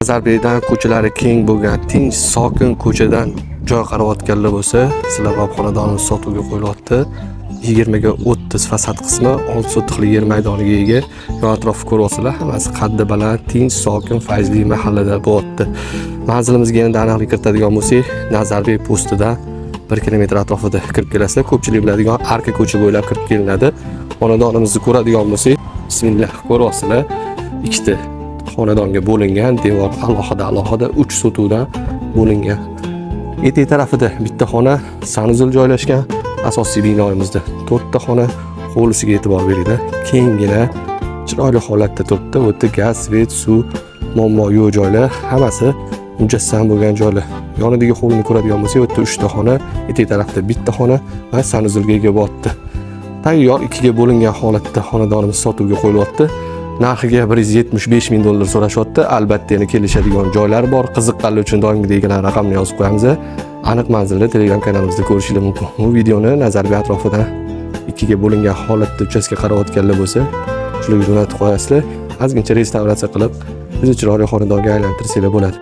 Nazarbekdan ko'chalari keng bo'lgan, tinch, sokin ko'chadan joy qarayotganlar bo'lsa, sizlar va xonadonimiz sotuvga qo'yilyapti. 20 ga 30 fasad qismi 6 sotixli yer maydoniga ega. Yon atrofni ko'ryapsizlar, hammasi qaddi baland, tinch, sokin, fayzli mahallada bo'lyapti. Manzilimizga endi aniqlik kiritadigan bo'lsak, Nazarbek postidan 1 kilometr atrofida kirib kelasizlar. Ko'pchilik biladigan Arka ko'cha bo'ylab kirib kelinadi. Xonadonimizni ko'radigan bo'lsak, bismillah, ko'ryapsizlar. Ikkita xonadonga bo'lingan, devor alohida 3 sotuvdan bo'lingan. Etek tarafida bitta xona, sanuzul joylashgan. Asosiy binoyimizda 4 ta xona, hovlisiga e'tibor beringlar. Kengina, chiroyli holatda turibdi. U yerda gaz, svet, suv, muammo yo'q joylar, hammasi mujassam bo'lgan joylar. Yonidagi hovlini ko'radigan bo'lsak, u yerda 3 ta xona, etek tarafda bitta xona va sanuzulga ega bo'lyapti. Tayyor 2 ga bo'lingan holatda xonadonimiz sotuvga qo'yilyapti. Narxiga $175,000 so'rashyapti. Albatta yana kelishadigan joylar bor. Qiziqqanlar uchun doimgidek raqamni yozib qo'yamiz. Aniq manzilda Telegram kanalimizda ko'rishingiz mumkin. Bu videoni Nazarbek atrofidan 2 ga bo'lingan holatda uchastka qarayotganlar bo'lsa, shularga jo'natib qo'yasizlar. Ozgincha restavratsiya qilib, o'zi chiroyli xonadonga aylantirsanglar bo'ladi.